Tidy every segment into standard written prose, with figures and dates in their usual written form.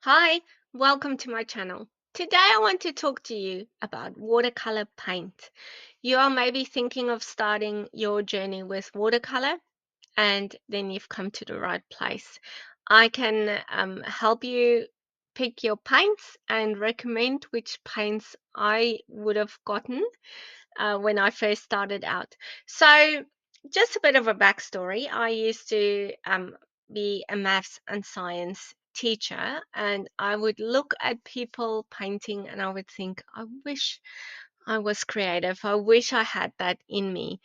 Hi, welcome to my channel. Today I want to talk to you about watercolor paint. You are maybe thinking of starting your journey with watercolor, and then you've come to the right place. I can help you pick your paints and recommend which paints I would have gotten when I first started out. So, just a bit of a backstory. I used to be a maths and science teacher, and I would look at people painting and I would think, I wish I was creative. I wish I had that in me.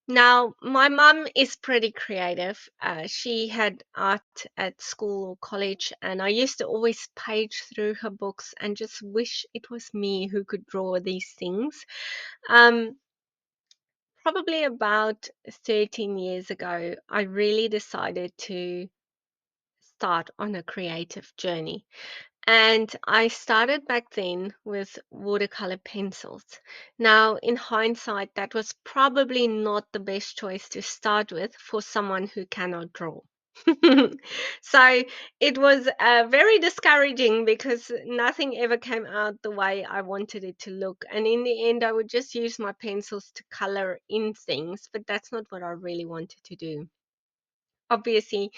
Now, my mum is pretty creative. She had art at school or college, and I used to always page through her books and just wish it was me who could draw these things. Um, Probably about 13 years ago, I really decided to start on a creative journey. And I started back then with watercolor pencils. Now, in hindsight, that was probably not the best choice to start with for someone who cannot draw. So it was very discouraging because nothing ever came out the way I wanted it to look. And in the end, I would just use my pencils to color in things, but that's not what I really wanted to do. Obviously,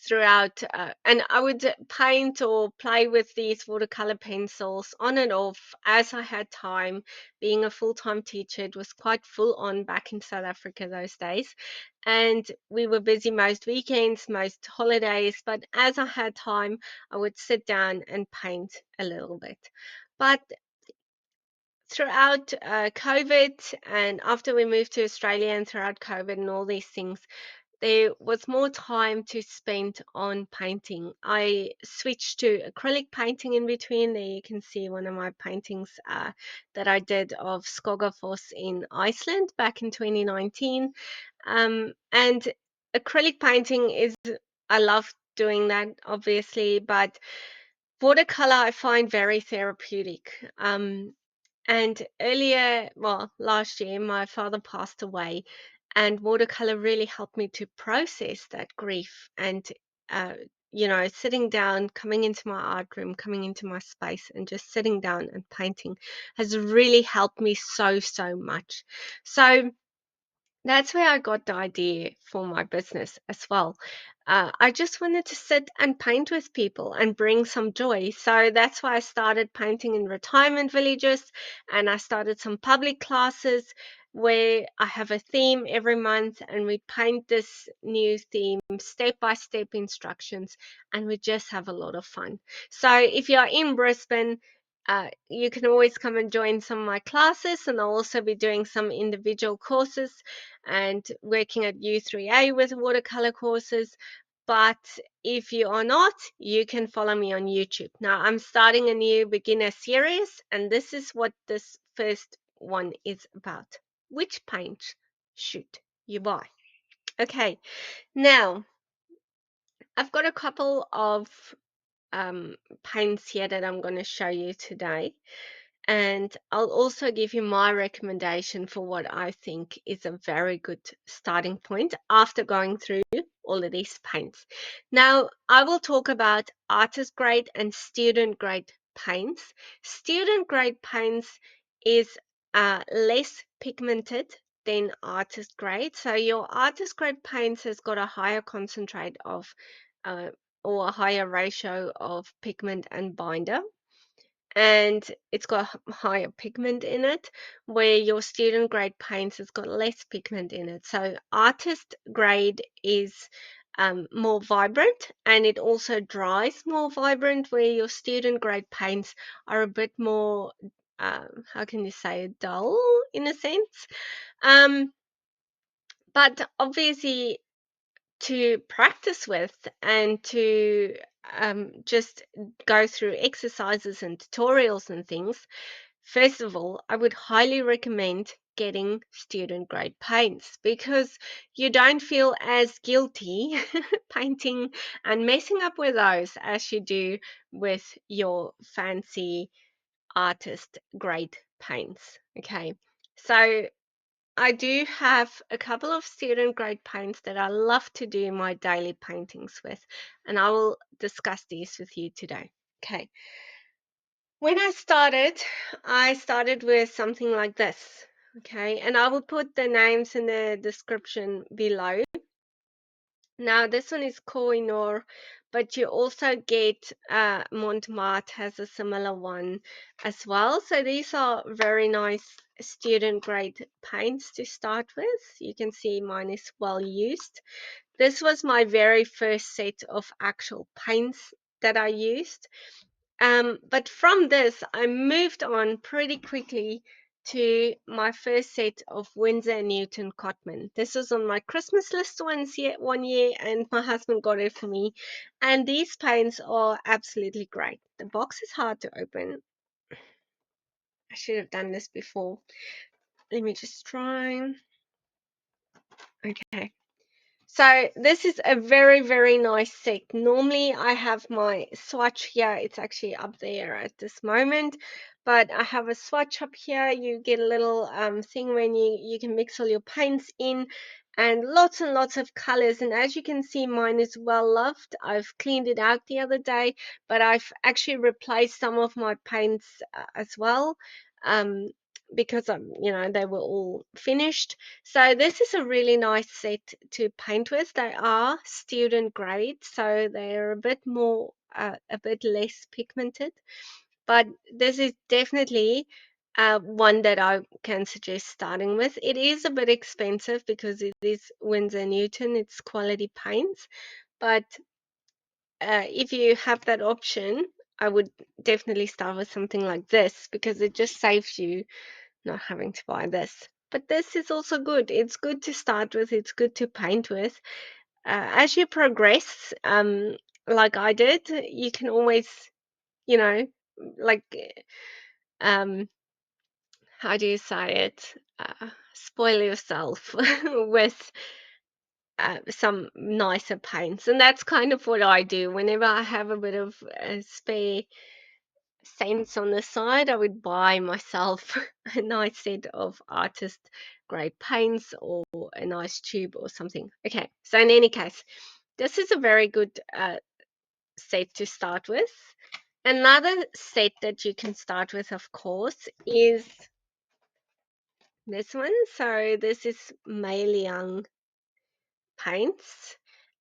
throughout and I would paint or play with these watercolor pencils on and off as I had time. Being a full-time teacher, it was quite full on back in South Africa those days, and we were busy most weekends, most holidays, but as I had time I would sit down and paint a little bit. But throughout COVID, and after we moved to Australia, and throughout COVID and all these things, there was more time to spend on painting. I switched to acrylic painting in between. There you can see one of my paintings that I did of Skogafoss in Iceland back in 2019. And acrylic painting is, I love doing that, obviously, but watercolor I find very therapeutic. And earlier, well, last year, my father passed away, and watercolor really helped me to process that grief. And, uh, sitting down, coming into my art room, coming into my space, and just sitting down and painting has really helped me so, so much. So, that's where I got the idea for my business as well. I just wanted to sit and paint with people and bring some joy. So that's why I started painting in retirement villages, and I started some public classes where I have a theme every month and we paint this new theme, step by step instructions, and we just have a lot of fun. So if you're in Brisbane, you can always come and join some of my classes, and I'll also be doing some individual courses and working at U3A with watercolor courses. But if you are not, you can follow me on YouTube. Now, I'm starting a new beginner series, and this is what this first one is about. Which paint should you buy? Okay, now I've got a couple of paints here that I'm going to show you today. And I'll also give you my recommendation for what I think is a very good starting point after going through all of these paints. Now, I will talk about artist grade and student grade paints. Student grade paints is less pigmented than artist grade. So your artist grade paints has got a higher concentrate of uh, or a higher ratio of pigment and binder, and it's got higher pigment in it, where your student grade paints has got less pigment in it. So artist grade is more vibrant, and it also dries more vibrant, where your student grade paints are a bit more how can you say, dull in a sense. Um, but obviously, to practice with and to just go through exercises and tutorials and things, first of all, I would highly recommend getting student grade paints because you don't feel as guilty painting and messing up with those as you do with your fancy artist grade paints. Okay, so I do have a couple of student grade paints that I love to do my daily paintings with, and I will discuss these with you today. Okay. When I started with something like this. Okay, and I will put the names in the description below. Now, this one is Koh-I-Noor, but you also get Montmartre has a similar one as well. So these are very nice student grade paints to start with. You can see mine is well used. This was my very first set of actual paints that I used. But from this, I moved on pretty quickly to my first set of Winsor Newton Cotman. This was on my Christmas list one year, and my husband got it for me. And these paints are absolutely great. The box is hard to open. I should have done this before. Let me just try. Okay. So this is a very, very nice set. Normally I have my swatch here. It's actually up there at this moment, but I have a swatch up here. You get a little thing when you can mix all your paints in, and lots of colors. And as you can see, mine is well loved. I've cleaned it out the other day, but I've actually replaced some of my paints as well, um, because they were all finished. So this is a really nice set to paint with. They are student grade, so they're a bit more, a bit less pigmented. But this is definitely one that I can suggest starting with. It is a bit expensive because it is Winsor Newton. It's quality paints, but if you have that option, I would definitely start with something like this because it just saves you not having to buy this. But this is also good. It's good to start with, it's good to paint with. As you progress, like I did, you can always, you know, like, um, how do you say it? Spoil yourself with some nicer paints. And that's kind of what I do. Whenever I have a bit of spare cents on the side, I would buy myself a nice set of artist grade paints or a nice tube or something. Okay, so in any case, this is a very good set to start with. Another set that you can start with, of course, is this one. So this is MeiLiang paints.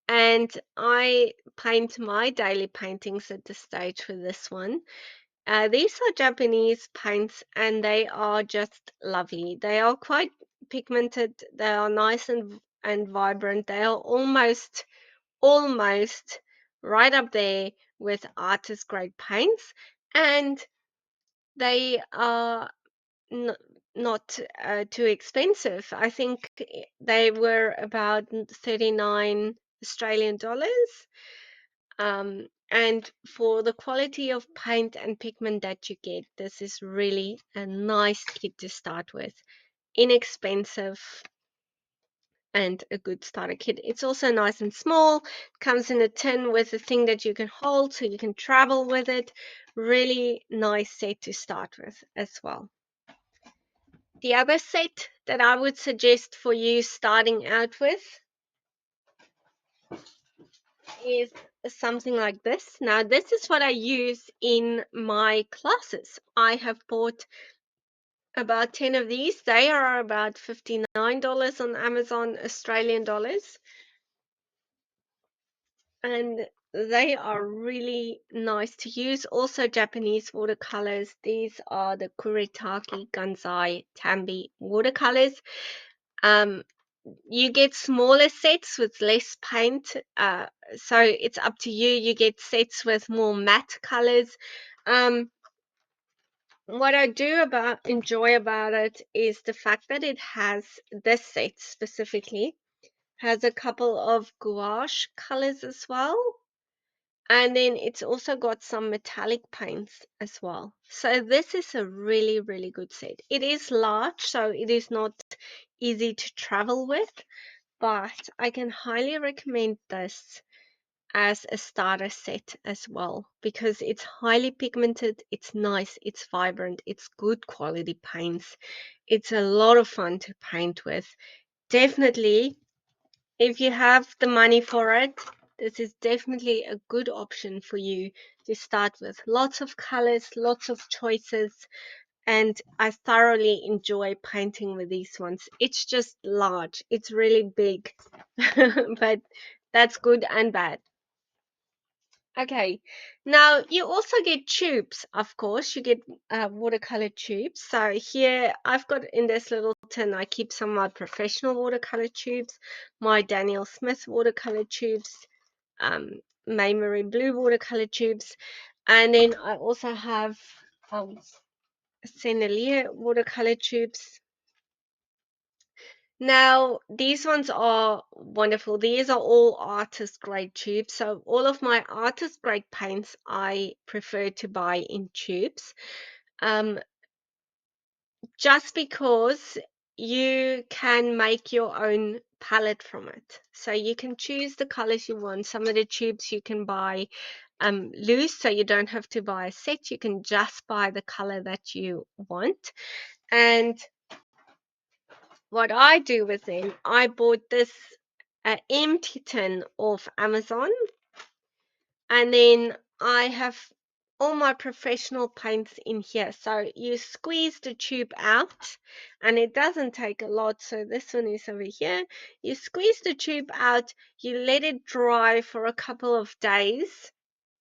And I paint my daily paintings at this stage with this one. These are Japanese paints and they are just lovely. They are quite pigmented. They are nice and vibrant. They are almost right up there with artist grade paints, and they are n- not too expensive. I think they were about 39 Australian dollars. And for the quality of paint and pigment that you get, this is really a nice kit to start with. Inexpensive and a good starter kit. It's also nice and small, comes in a tin with a thing that you can hold so you can travel with it. Really nice set to start with as well. The other set that I would suggest for you starting out with is something like this. Now, this is what I use in my classes. I have bought about 10 of these. They are about $59 on Amazon, Australian dollars. And they are really nice to use. Also, Japanese watercolors. These are the Kuretake, Gansai, Thambi watercolors. Um, you get smaller sets with less paint, so it's up to you. You get sets with more matte colors. What I do enjoy about it is the fact that it has, this set specifically has a couple of gouache colors as well, and then it's also got some metallic paints as well. So this is a really good set. It is large, so it is not easy to travel with, but I can highly recommend this as a starter set as well because it's highly pigmented, it's nice, it's vibrant, it's good quality paints. It's a lot of fun to paint with. Definitely, if you have the money for it, this is definitely a good option for you to start with. Lots of colors, lots of choices, and I thoroughly enjoy painting with these ones. It's just large, it's really big, but that's good and bad. Okay, now you also get tubes, of course. You get watercolor tubes. So here I've got in this little tin, I keep some of my professional watercolor tubes, my Daniel Smith watercolor tubes, Maimeri Blu watercolor tubes, and then I also have um, Sennelier watercolor tubes. Now, these ones are wonderful. These are all artist grade tubes. So all of my artist grade paints I prefer to buy in tubes. Um, just because you can make your own palette from it. So you can choose the colors you want. Some of the tubes you can buy loose, so you don't have to buy a set. You can just buy the color that you want. And what I do with them, I bought this empty tin off Amazon, and then I have all my professional paints in here. So you squeeze the tube out, and it doesn't take a lot. So this one is over here. You squeeze the tube out, you let it dry for a couple of days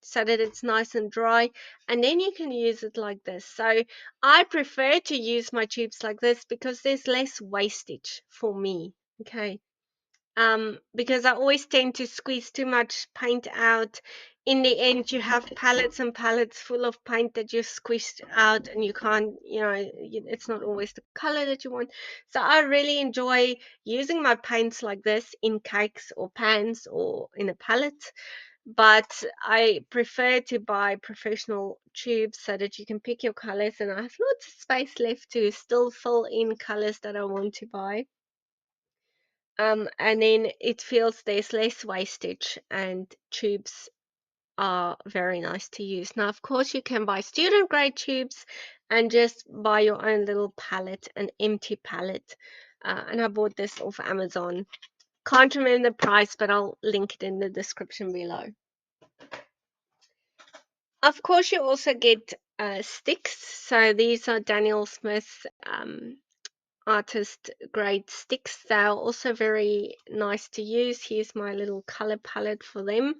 so that it's nice and dry, and then you can use it like this. So I prefer to use my tubes like this because there's less wastage for me. Okay, because I always tend to squeeze too much paint out. In the end, you have pallets and pallets full of paint that you squeezed out, and you can't, it's not always the color that you want. So I really enjoy using my paints like this in cakes or pans or in a palette, but I prefer to buy professional tubes so that you can pick your colors, and I have lots of space left to still fill in colors that I want to buy. And then it feels there's less wastage, and tubes are very nice to use. Now, of course, you can buy student grade tubes and just buy your own little palette, an empty palette. And I bought this off Amazon. Can't remember the price, but I'll link it in the description below. Of course, you also get sticks. So these are Daniel Smith artist grade sticks. They're also very nice to use. Here's my little color palette for them.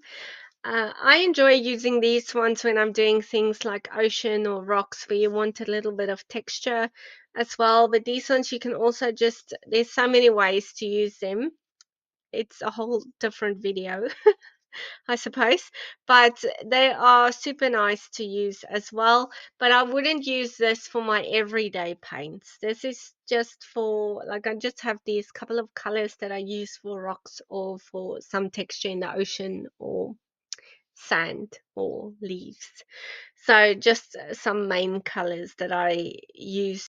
I enjoy using these ones when I'm doing things like ocean or rocks where you want a little bit of texture as well. But these ones you can also just, there's so many ways to use them. It's a whole different video. I suppose, but they are super nice to use as well. But I wouldn't use this for my everyday paints. This is just for, like, I just have these couple of colors that I use for rocks or for some texture in the ocean or sand or leaves. So just some main colors that I use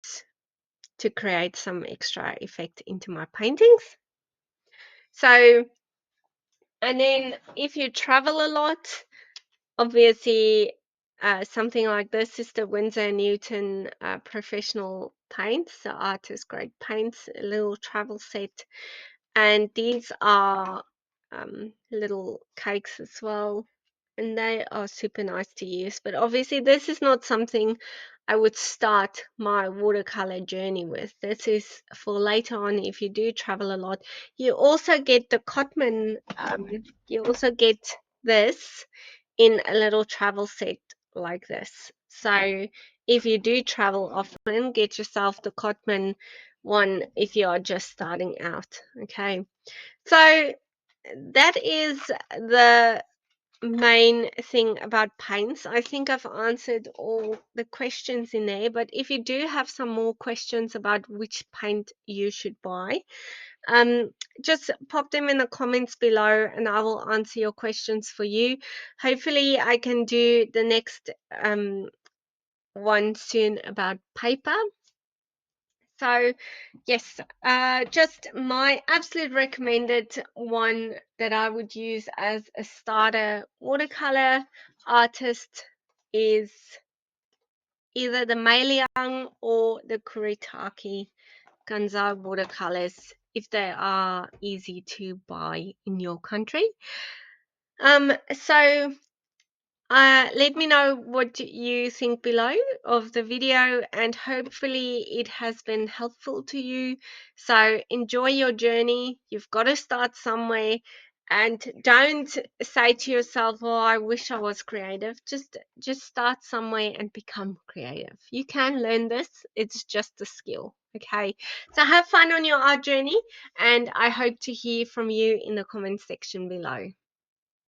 to create some extra effect into my paintings. So, and then if you travel a lot, obviously, something like this is the Winsor Newton Professional paints, the artist grade paints, a little travel set. And these are little cakes as well. And they are super nice to use. But obviously, this is not something I would start my watercolor journey with. This is for later on if you do travel a lot. You also get the Cotman, you also get this in a little travel set like this. So if you do travel often, get yourself the Cotman one if you are just starting out. Okay, so that is the main thing about paints. I think I've answered all the questions in there, but if you do have some more questions about which paint you should buy, um, just pop them in the comments below and I will answer your questions for you. Hopefully I can do the next one soon about paper. So yes, just my absolute recommended one that I would use as a starter watercolor artist is either the MeiLiang or the Kuretake Gansai watercolors if they are easy to buy in your country. So let me know what you think below of the video, and hopefully it has been helpful to you. So enjoy your journey. You've got to start somewhere, and don't say to yourself, "Oh, I wish I was creative." Just start somewhere and become creative. You can learn this. It's just a skill. Okay. So have fun on your art journey, and I hope to hear from you in the comment section below.